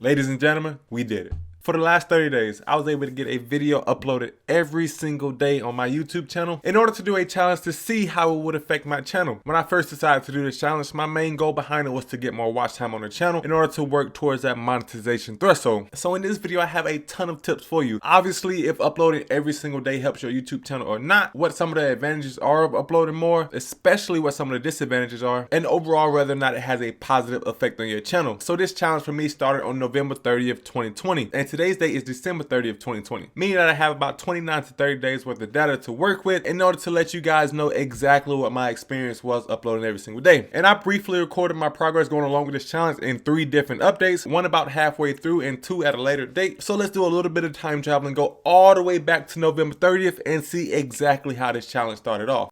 Ladies and gentlemen, we did it. For the last 30 days, I was able to get a video uploaded every single day on my YouTube channel in order to do a challenge to see how it would affect my channel. When I first decided to do this challenge, my main goal behind it was to get more watch time on the channel in order to work towards that monetization threshold. So in this video, I have a ton of tips for you. Obviously, if uploading every single day helps your YouTube channel or not, what some of the advantages are of uploading more, especially what some of the disadvantages are, and overall whether or not it has a positive effect on your channel. So this challenge for me started on November 30th, 2020. And today's date is December 30th, 2020, meaning that I have about 29 to 30 days worth of data to work with in order to let you guys know exactly what my experience was uploading every single day. And I briefly recorded my progress going along with this challenge in 3 different updates, one about halfway through and 2 at a later date. So let's do a little bit of time travel and go all the way back to November 30th and see exactly how this challenge started off.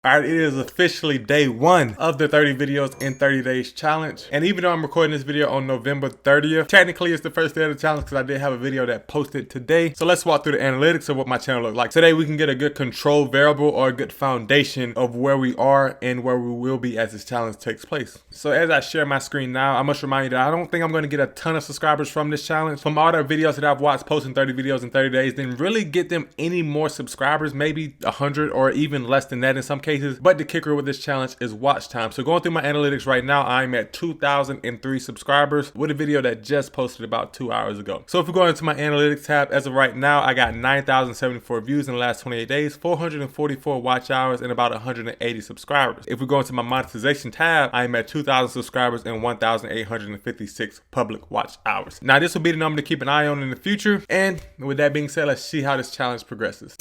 Alright, it is officially day 1 of the 30 videos in 30 days challenge. And even though I'm recording this video on November 30th, technically it's the first day of the challenge because I did have a video that posted today. So let's walk through the analytics of what my channel looks like. Today we can get a good control variable or a good foundation of where we are and where we will be as this challenge takes place. So as I share my screen now, I must remind you that I don't think I'm going to get a ton of subscribers from this challenge. From all the videos that I've watched posting 30 videos in 30 days, didn't really get them any more subscribers, maybe 100 or even less than that in some cases. But the kicker with this challenge is watch time. So going through my analytics right now, I'm at 2,003 subscribers with a video that just posted about 2 hours ago. So if we go into my analytics tab, as of right now, I got 9,074 views in the last 28 days, 444 watch hours, and about 180 subscribers. If we go into my monetization tab, I'm at 2,000 subscribers and 1,856 public watch hours. Now this will be the number to keep an eye on in the future. And with that being said, let's see how this challenge progresses.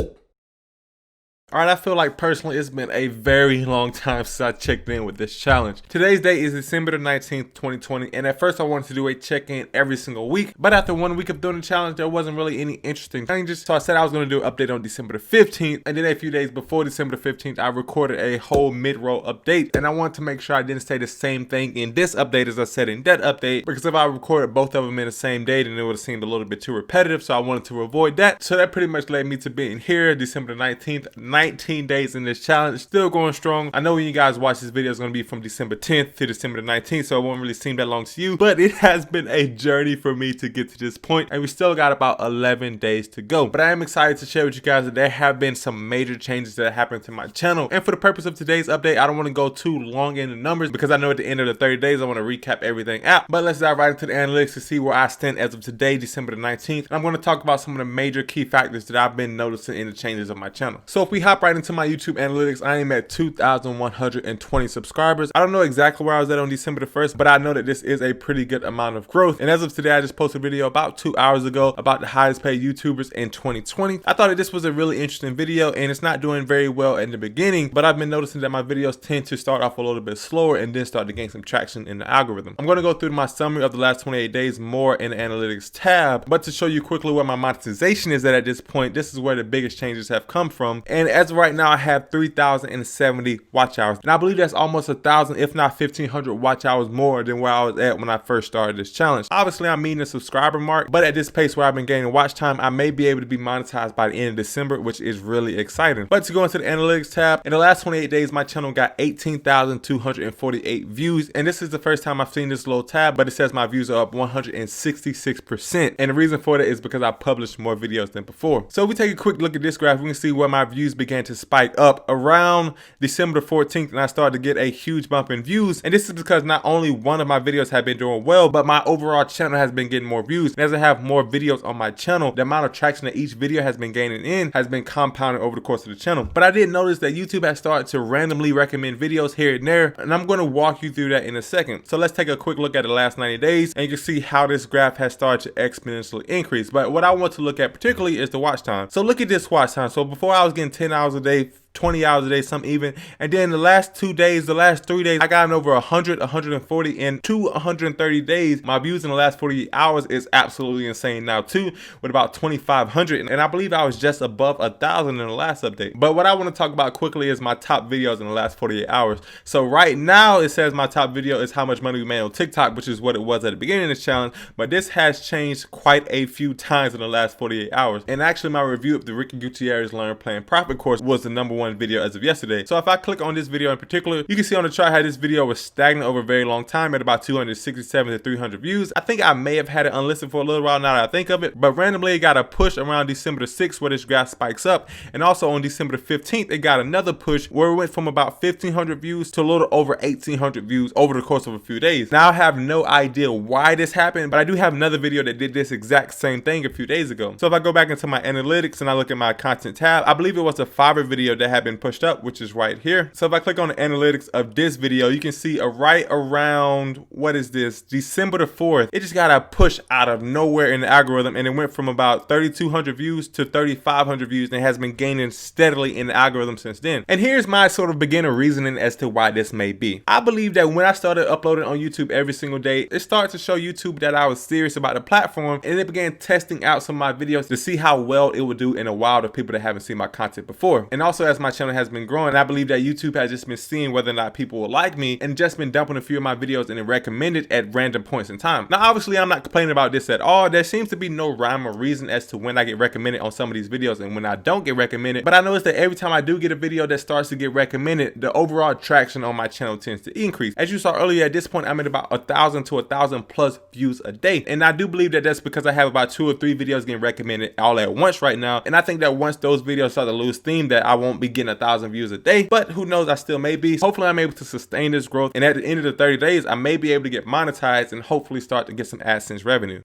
Alright, I feel like personally it's been a very long time since I checked in with this challenge. Today's date is December the 19th, 2020, and at first I wanted to do a check-in every single week, but after 1 week of doing the challenge, there wasn't really any interesting changes, so I said I was going to do an update on December the 15th, and then a few days before December the 15th, I recorded a whole mid-roll update, and I wanted to make sure I didn't say the same thing in this update as I said in that update, because if I recorded both of them in the same day, then it would have seemed a little bit too repetitive, so I wanted to avoid that. So that pretty much led me to being here, December the 19th, 19 days in this challenge, still going strong. I know when you guys watch this video, it's going to be from December 10th to December the 19th, so it won't really seem that long to you, but it has been a journey for me to get to this point, and we still got about 11 days to go. But I am excited to share with you guys that there have been some major changes that happened to my channel, and for the purpose of today's update, I don't want to go too long in the numbers because I know at the end of the 30 days, I want to recap everything out. But let's dive right into the analytics to see where I stand as of today, December the 19th, and I'm going to talk about some of the major key factors that I've been noticing in the changes of my channel. So if we hop right into my YouTube analytics, I am at 2,120 subscribers. I don't know exactly where I was at on December the 1st, but I know that this is a pretty good amount of growth. And as of today, I just posted a video about 2 hours ago about the highest paid YouTubers in 2020. I thought that this was a really interesting video, and it's not doing very well in the beginning, but I've been noticing that my videos tend to start off a little bit slower and then start to gain some traction in the algorithm. I'm going to go through my summary of the last 28 days more in the analytics tab, but to show you quickly where my monetization is at this point, this is where the biggest changes have come from. And as of right now, I have 3,070 watch hours, and I believe that's almost 1,000 if not 1,500 watch hours more than where I was at when I first started this challenge. Obviously I'm meeting the subscriber mark, but at this pace where I've been gaining watch time, I may be able to be monetized by the end of December, which is really exciting. But to go into the analytics tab, in the last 28 days my channel got 18,248 views, and this is the first time I've seen this little tab, but it says my views are up 166%, and the reason for that is because I published more videos than before. So if we take a quick look at this graph, we can see where my views began to spike up around December 14th, and I started to get a huge bump in views. And this is because not only one of my videos have been doing well, but my overall channel has been getting more views. And as I have more videos on my channel, the amount of traction that each video has been gaining in has been compounded over the course of the channel. But I did notice that YouTube has started to randomly recommend videos here and there, and I'm going to walk you through that in a second. So let's take a quick look at the last 90 days, and you can see how this graph has started to exponentially increase. But what I want to look at particularly is the watch time. So look at this watch time. So before I was getting 10 hours a day, 20 hours a day, some even, and then the last 2 days, the last 3 days, I got over 100, 140, and 130 days. My views in the last 48 hours is absolutely insane now too, with about 2,500, and I believe I was just above 1,000 in the last update. But what I want to talk about quickly is my top videos in the last 48 hours. So right now it says my top video is how much money we made on TikTok, which is what it was at the beginning of this challenge, but this has changed quite a few times in the last 48 hours. And actually my review of the Ricky Gutierrez Learn Plan Profit course was the #1 one video as of yesterday. So if I click on this video in particular, you can see on the chart how this video was stagnant over a very long time at about 267 to 300 views. I think I may have had it unlisted for a little while now that I think of it, but randomly it got a push around December the 6th where this graph spikes up, and also on December the 15th it got another push where it went from about 1,500 views to a little over 1,800 views over the course of a few days. Now I have no idea why this happened, but I do have another video that did this exact same thing a few days ago. So if I go back into my analytics and I look at my content tab, I believe it was a Fiverr video that had been pushed up, which is right here. So if I click on the analytics of this video, you can see right around, what is this, December the 4th, it just got a push out of nowhere in the algorithm, and it went from about 3,200 views to 3,500 views, and it has been gaining steadily in the algorithm since then. And here's my sort of beginner reasoning as to why this may be. I believe that when I started uploading on YouTube every single day, it started to show YouTube that I was serious about the platform, and they began testing out some of my videos to see how well it would do in a while to people that haven't seen my content before. And also, as my channel has been growing, I believe that YouTube has just been seeing whether or not people will like me and just been dumping a few of my videos and then recommended at random points in time. Now obviously I'm not complaining about this at all. There seems to be no rhyme or reason as to when I get recommended on some of these videos and when I don't get recommended, but I noticed that every time I do get a video that starts to get recommended, the overall traction on my channel tends to increase. As you saw earlier, at this point I'm at about 1,000 to 1,000 plus views a day, and I do believe that that's because I have about 2 or 3 videos getting recommended all at once right now, and I think that once those videos start to lose steam that I won't be getting 1,000 views a day, but who knows, I still may be. Hopefully I'm able to sustain this growth, and at the end of the 30 days I may be able to get monetized and hopefully start to get some AdSense revenue.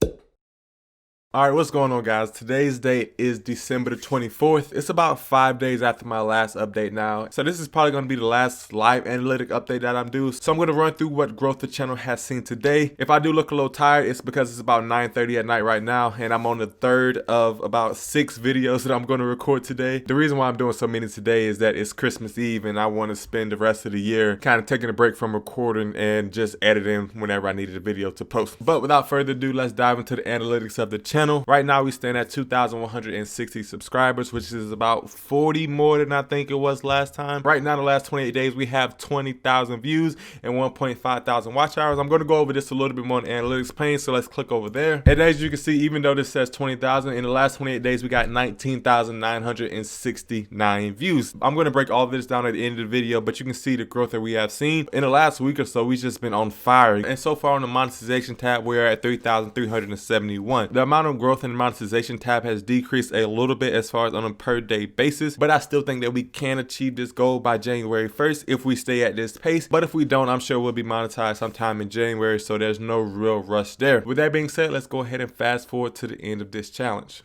Alright, what's going on, guys? Today's date is December the 24th. It's about 5 days after my last update now. So this is probably going to be the last live analytic update that I'm due. So I'm going to run through what growth the channel has seen today. If I do look a little tired, it's because it's about 9:30 at night right now, and I'm on the third of about 6 videos that I'm going to record today. The reason why I'm doing so many today is that it's Christmas Eve, and I want to spend the rest of the year kind of taking a break from recording and just editing whenever I needed a video to post. But without further ado, let's dive into the analytics of the channel. Right now we stand at 2,160 subscribers, which is about 40 more than I think it was last time. Right now, in the last 28 days, we have 20,000 views and 1.5 thousand watch hours. I'm going to go over this a little bit more in the analytics pane, so let's click over there. And as you can see, even though this says 20,000, in the last 28 days we got 19,969 views. I'm going to break all of this down at the end of the video, but you can see the growth that we have seen. In the last week or so, we've just been on fire. And so far on the monetization tab, we're at 3,371. The amount of growth in the monetization tab has decreased a little bit as far as on a per day basis, but I still think that we can achieve this goal by January 1st if we stay at this pace. But if we don't, I'm sure we'll be monetized sometime in January, so there's no real rush there. With that being said, let's go ahead and fast forward to the end of this challenge.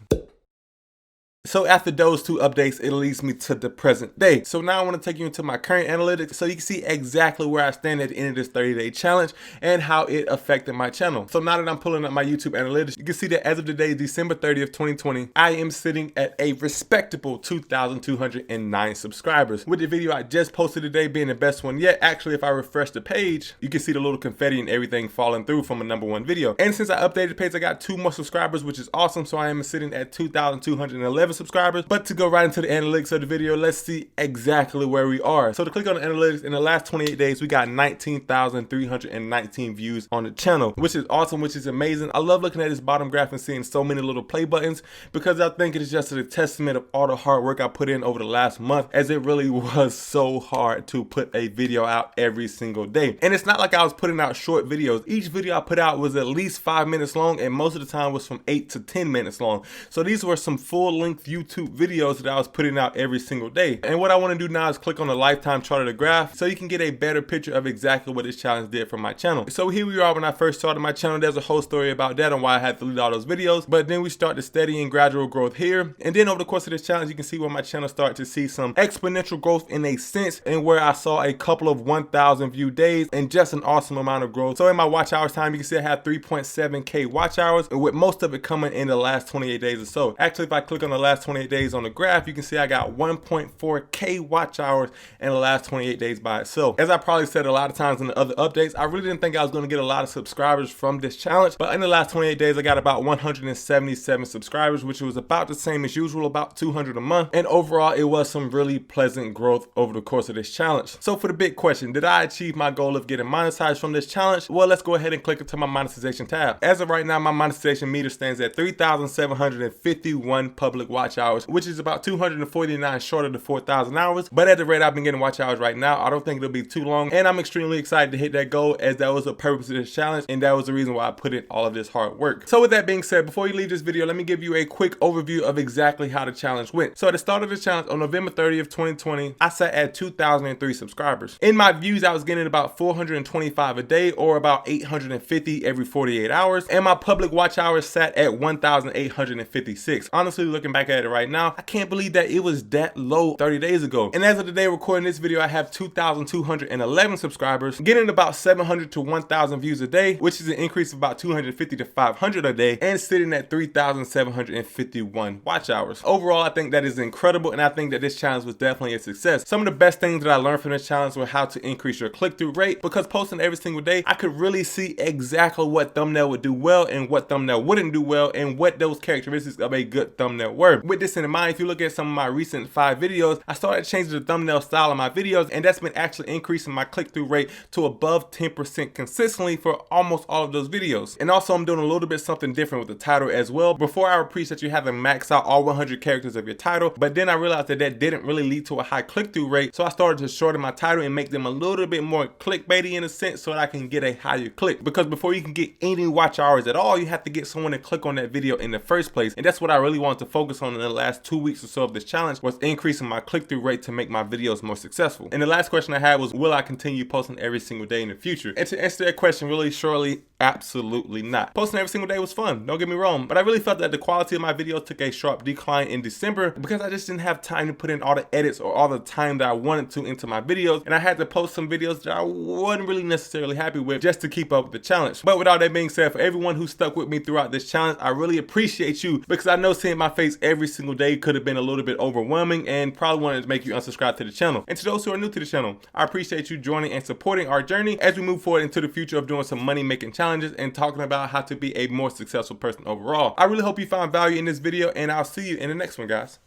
So after those 2 updates, it leads me to the present day. So now I want to take you into my current analytics so you can see exactly where I stand at the end of this 30-day challenge and how it affected my channel. So now that I'm pulling up my YouTube analytics, you can see that as of today, December 30th, 2020, I am sitting at a respectable 2,209 subscribers. With the video I just posted today being the best one yet. Actually, if I refresh the page, you can see the little confetti and everything falling through from a #1 video. And since I updated the page, I got 2 more subscribers, which is awesome. So I am sitting at 2,211 subscribers. But to go right into the analytics of the video, let's see exactly where we are. So to click on the analytics, in the last 28 days we got 19,319 views on the channel, which is awesome, which is amazing. I love looking at this bottom graph and seeing so many little play buttons, because I think it is just a testament of all the hard work I put in over the last month, as it really was so hard to put a video out every single day. And it's not like I was putting out short videos. Each video I put out was at least 5 minutes long, and most of the time was from 8 to 10 minutes long. So these were some full-length YouTube videos that I was putting out every single day. And what I want to do now is click on the lifetime chart of the graph so you can get a better picture of exactly what this challenge did for my channel. So here we are when I first started my channel. There's a whole story about that and why I had to delete all those videos. But then we start the steady and gradual growth here. And then over the course of this challenge, you can see where my channel started to see some exponential growth in a sense, and where I saw a couple of 1,000 view days and just an awesome amount of growth. So in my watch hours time, you can see I have 3.7K watch hours, with most of it coming in the last 28 days or so. Actually, if I click on the last 28 days on the graph, you can see I got 1.4K watch hours in the last 28 days by itself. As I probably said a lot of times in the other updates, I really didn't think I was going to get a lot of subscribers from this challenge, but in the last 28 days I got about 177 subscribers, which was about the same as usual, about 200 a month. And overall, it was some really pleasant growth over the course of this challenge. So for the big question, did I achieve my goal of getting monetized from this challenge? Well, let's go ahead and click into my monetization tab. As of right now, my monetization meter stands at 3,751 public watch watch hours, which is about 249 short of the 4,000 hours. But at the rate I've been getting watch hours right now, I don't think it'll be too long, and I'm extremely excited to hit that goal, as that was the purpose of this challenge, and that was the reason why I put in all of this hard work. So with that being said, before you leave this video, let me give you a quick overview of exactly how the challenge went. So at the start of the challenge on November 30th, 2020, I sat at 2,003 subscribers. In my views, I was getting about 425 a day, or about 850 every 48 hours, and my public watch hours sat at 1,856. Honestly, looking back at it right now, I can't believe that it was that low 30 days ago. And as of the day recording this video, I have 2,211 subscribers, getting about 700 to 1,000 views a day, which is an increase of about 250 to 500 a day, and sitting at 3,751 watch hours. Overall, I think that is incredible, and I think that this challenge was definitely a success. Some of the best things that I learned from this challenge were how to increase your click-through rate, because posting every single day, I could really see exactly what thumbnail would do well and what thumbnail wouldn't do well, and what those characteristics of a good thumbnail were. With this in mind, if you look at some of my recent 5 videos, I started changing the thumbnail style of my videos, and that's been actually increasing my click-through rate to above 10% consistently for almost all of those videos. And also, I'm doing a little bit something different with the title as well. Before, I would preach that you have to max out all 100 characters of your title, but then I realized that that didn't really lead to a high click-through rate, so I started to shorten my title and make them a little bit more clickbaity in a sense, so that I can get a higher click. Because before you can get any watch hours at all, you have to get someone to click on that video in the first place, and that's what I really wanted to focus on in the last 2 weeks or so of this challenge, was increasing my click-through rate to make my videos more successful. And the last question I had was, will I continue posting every single day in the future? And to answer that question really shortly, absolutely not. Posting every single day was fun, don't get me wrong, but I really felt that the quality of my videos took a sharp decline in December, because I just didn't have time to put in all the edits or all the time that I wanted to into my videos, and I had to post some videos that I wasn't really necessarily happy with just to keep up with the challenge. But with all that being said, for everyone who stuck with me throughout this challenge, I really appreciate you, because I know seeing my face every single day could have been a little bit overwhelming and probably wanted to make you unsubscribe to the channel. And to those who are new to the channel, I appreciate you joining and supporting our journey as we move forward into the future of doing some money making challenges and talking about how to be a more successful person overall. I really hope you found value in this video, and I'll see you in the next one, guys.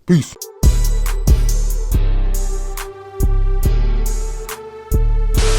Peace.